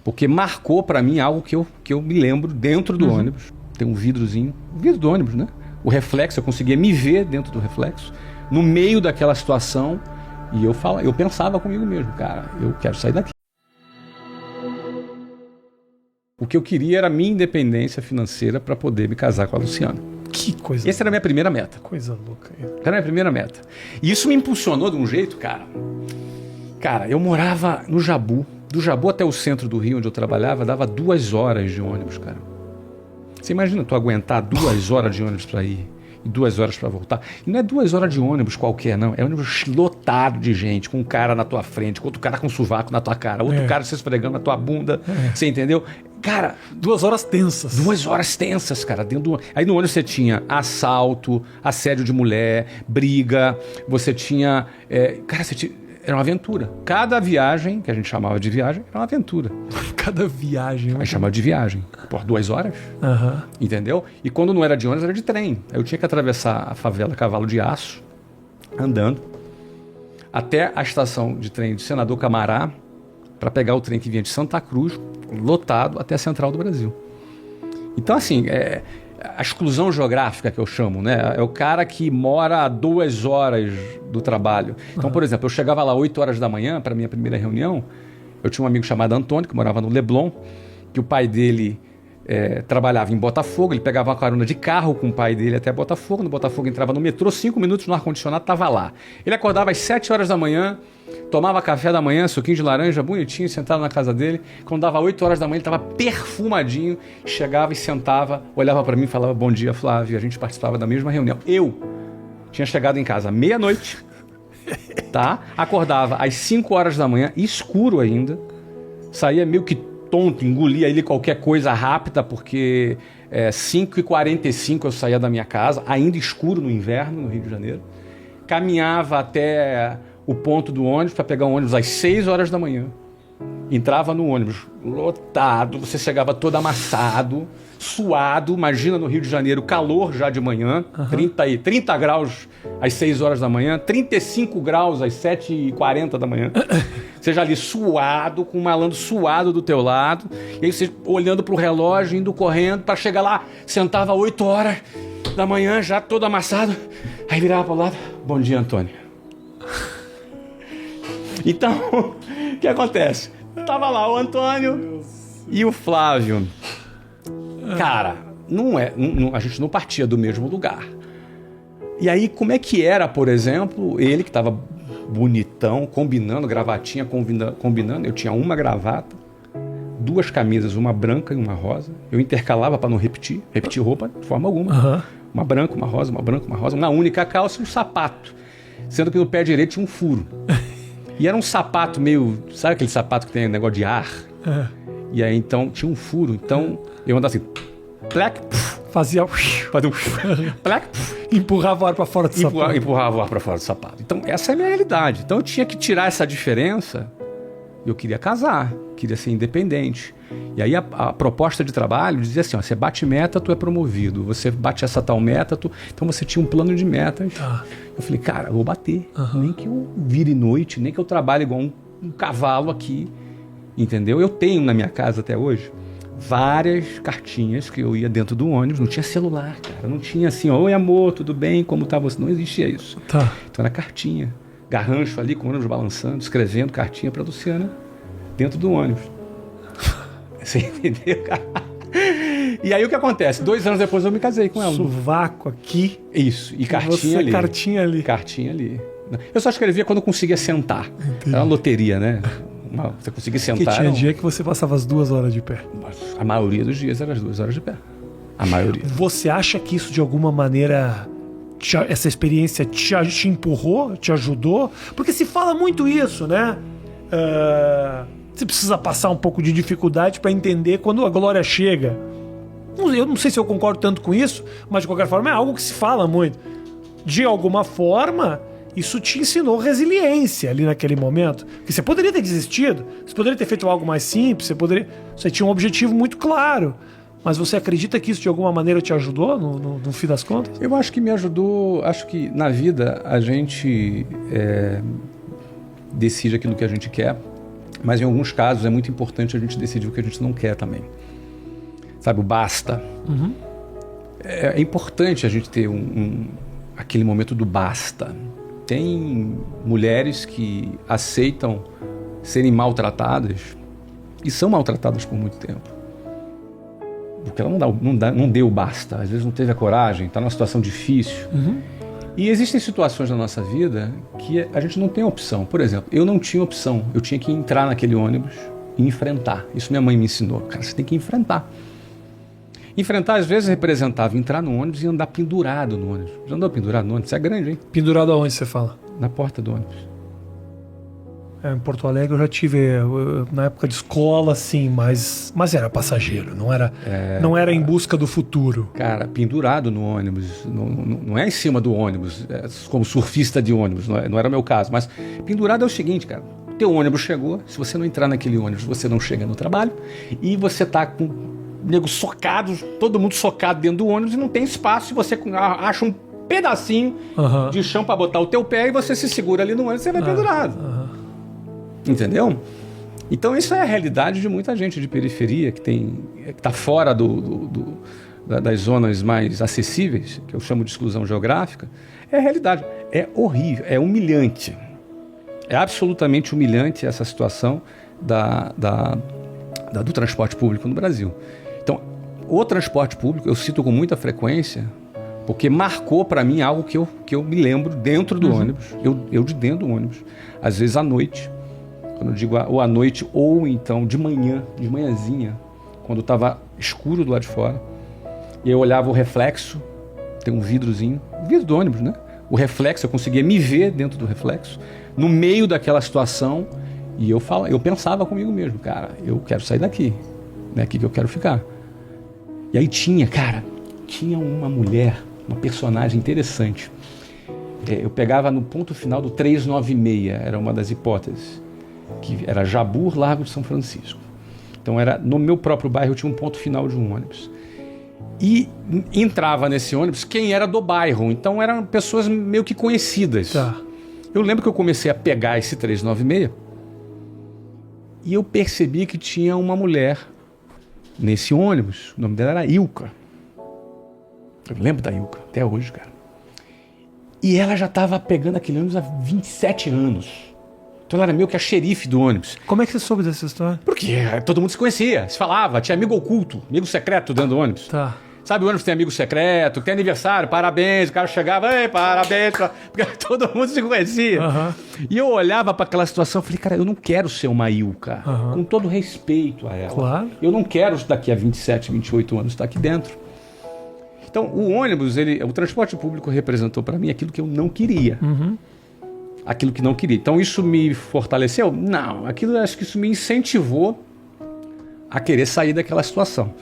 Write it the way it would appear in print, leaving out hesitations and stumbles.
Porque marcou para mim algo que eu me lembro dentro do ônibus. Tem um vidrozinho, vidro do ônibus, né? O reflexo, eu conseguia me ver dentro do reflexo, no meio daquela situação, e eu pensava comigo mesmo, cara, eu quero sair daqui. O que eu queria era a minha independência financeira para poder me casar com a Luciana. Que coisa. Essa era a minha primeira meta. Coisa louca. Era a minha primeira meta. E isso me impulsionou de um jeito, cara. Cara, eu morava no Jabu. Do Jabu até o centro do Rio, onde eu trabalhava, dava 2 horas de ônibus, cara. Você imagina tu aguentar 2 horas de ônibus para ir e 2 horas para voltar? E não é 2 horas de ônibus qualquer, não. É ônibus lotado de gente, com um cara na tua frente, com outro cara com sovaco na tua cara, outro cara se esfregando na tua bunda. Você entendeu? Cara, 2 horas tensas. 2 horas tensas, cara. Aí no ônibus você tinha assalto, assédio de mulher, briga, você tinha... Cara, era uma aventura. Cada viagem, que a gente chamava de viagem, era uma aventura. Cada viagem. A gente chamava de viagem. Por 2 horas. Entendeu? E quando não era de ônibus, era de trem. Aí eu tinha que atravessar a favela Cavalo de Aço, andando, até a estação de trem de Senador Camará, para pegar o trem que vinha de Santa Cruz, lotado, até a Central do Brasil. Então, assim, a exclusão geográfica que eu chamo, né? É o cara que mora a 2 horas do trabalho. Então, por exemplo, eu chegava lá 8 horas da manhã para a minha primeira reunião. Eu tinha um amigo chamado Antônio, que morava no Leblon, que o pai dele trabalhava em Botafogo. Ele pegava uma carona de carro com o pai dele até Botafogo. No Botafogo entrava no metrô, 5 minutos no ar-condicionado, estava lá. Ele acordava às 7 horas da manhã, tomava café da manhã, suquinho de laranja, bonitinho, sentado na casa dele. Quando dava 8 horas da manhã, ele estava perfumadinho, chegava e sentava, olhava para mim e falava: bom dia, Flávio. A gente participava da mesma reunião. Eu tinha chegado em casa à meia-noite, tá? Acordava às 5 horas da manhã, escuro ainda, saía meio que tonto, engolia ali qualquer coisa rápida, porque 5h45 eu saía da minha casa, ainda escuro no inverno, no Rio de Janeiro. Caminhava até o ponto do ônibus para pegar um ônibus às 6 horas da manhã. Entrava no ônibus lotado, você chegava todo amassado, suado. Imagina no Rio de Janeiro, calor já de manhã, 30 graus às 6 horas da manhã, 35 graus às 7h40 da manhã. Você já ali suado, com um malandro suado do teu lado, e aí você olhando pro relógio, indo correndo para chegar lá, sentava 8 horas da manhã, já todo amassado, aí virava pro lado: bom dia, Antônio. Então, o que acontece? Tava lá o Antônio e o Flávio. Cara, a gente não partia do mesmo lugar. E aí, como é que era, por exemplo, ele que estava bonitão, combinando, gravatinha, combinando. Eu tinha uma gravata, 2 camisas, uma branca e uma rosa. Eu intercalava para não repetir roupa de forma alguma. Uma branca, uma rosa, uma branca, uma rosa, uma única calça e um sapato. Sendo que no pé direito tinha um furo. E era um sapato meio... Sabe aquele sapato que tem negócio de ar? E aí, então, tinha um furo. Então, eu andava assim... Plec, fazia um... Plec, empurrava o ar para fora do sapato. Empurrava o ar para fora do sapato. Então, essa é a minha realidade. Então, eu tinha que tirar essa diferença. Eu queria casar. Queria ser independente. E aí, a proposta de trabalho dizia assim: ó, você bate meta, tu é promovido. Você bate essa tal meta, tu... Então, você tinha um plano de metas. Eu falei: cara, eu vou bater. Nem que eu vire noite, nem que eu trabalhe igual um cavalo aqui. Entendeu? Eu tenho na minha casa até hoje várias cartinhas que eu ia dentro do ônibus. Não tinha celular, cara. Não tinha assim: oi, amor, tudo bem? Como tá você? Não existia isso. Então era cartinha. Garrancho ali, com o ônibus balançando, escrevendo cartinha pra Luciana dentro do ônibus. Você entendeu, cara? E aí o que acontece? 2 anos depois eu me casei com ela. Sovaco aqui. Isso. E cartinha ali. Cartinha ali. Cartinha ali. Eu só escrevia quando eu conseguia sentar. Entendi. Era uma loteria, né? Você conseguia sentar. Porque tinha dia que você passava as 2 horas de pé. A maioria dos dias era as 2 horas de pé. A maioria. Você acha que isso de alguma maneira... essa experiência te empurrou, te ajudou? Porque se fala muito isso, né? Você precisa passar um pouco de dificuldade para entender quando a glória chega. Eu não sei se eu concordo tanto com isso, mas de qualquer forma é algo que se fala muito. De alguma forma, isso te ensinou resiliência ali naquele momento. Porque você poderia ter desistido, você poderia ter feito algo mais simples, você tinha um objetivo muito claro. Mas você acredita que isso de alguma maneira te ajudou no fim das contas? Eu acho que me ajudou. Acho que na vida a gente decide aquilo que a gente quer. Mas em alguns casos é muito importante a gente decidir o que a gente não quer também. Sabe, o basta. Uhum. É importante a gente ter aquele momento do basta. Tem mulheres que aceitam serem maltratadas e são maltratadas por muito tempo. Porque ela não deu basta. Às vezes não teve a coragem, está numa situação difícil. Uhum. E existem situações na nossa vida que a gente não tem opção. Por exemplo, eu não tinha opção. Eu tinha que entrar naquele ônibus e enfrentar. Isso minha mãe me ensinou. Cara, você tem que enfrentar. Enfrentar, às vezes, representava entrar no ônibus e andar pendurado no ônibus. Já andou pendurado no ônibus? Isso é grande, hein? Pendurado aonde você fala? Na porta do ônibus. Em Porto Alegre eu já tive, na época de escola, sim, mas era passageiro, não era em busca do futuro. Cara, pendurado no ônibus, não é em cima do ônibus, como surfista de ônibus, não era o meu caso, mas pendurado é o seguinte, cara, o teu ônibus chegou, se você não entrar naquele ônibus, você não chega no trabalho, e você tá com nego socado, todo mundo socado dentro do ônibus, e não tem espaço, e você acha um pedacinho de chão para botar o teu pé, e você se segura ali no ônibus, e você vai pendurado. Entendeu? Então isso é a realidade de muita gente de periferia que está fora das zonas mais acessíveis, que eu chamo de exclusão geográfica. É a realidade. É horrível, é humilhante. É absolutamente humilhante essa situação do transporte público no Brasil. Então, o transporte público eu cito com muita frequência porque marcou para mim algo que eu me lembro dentro do ônibus. Eu de dentro do ônibus. Às vezes à noite. Quando eu digo ou à noite, ou então de manhãzinha, quando estava escuro do lado de fora, e eu olhava o reflexo, tem um vidrozinho, o vidro do ônibus, né? O reflexo, eu conseguia me ver dentro do reflexo, no meio daquela situação, e eu pensava comigo mesmo, cara, eu quero sair daqui, é aqui que eu quero ficar. E aí tinha uma mulher, uma personagem interessante. Eu pegava no ponto final do 396, era uma das hipóteses, que era Jabur, Largo de São Francisco. Então no meu próprio bairro eu tinha um ponto final de um ônibus. E entrava nesse ônibus quem era do bairro, então eram pessoas meio que conhecidas. Tá. Eu lembro que eu comecei a pegar esse 396 e eu percebi que tinha uma mulher nesse ônibus, o nome dela era Ilka. Eu lembro da Ilka, até hoje, cara. E ela já estava pegando aquele ônibus há 27 anos. Então ela era meio que a xerife do ônibus. Como é que você soube dessa história? Porque todo mundo se conhecia, se falava, tinha amigo oculto, amigo secreto dentro do ônibus. Tá. Sabe, o ônibus tem amigo secreto, tem aniversário, parabéns, o cara chegava, ei, parabéns, porque todo mundo se conhecia. E eu olhava para aquela situação e falei, cara, eu não quero ser uma Ilka, com todo respeito a ela. Claro. Eu não quero daqui a 27, 28 anos estar aqui dentro. Então, o ônibus, o transporte público representou para mim aquilo que eu não queria. Aquilo que não queria. Então, isso me fortaleceu? Não. Acho que isso me incentivou a querer sair daquela situação.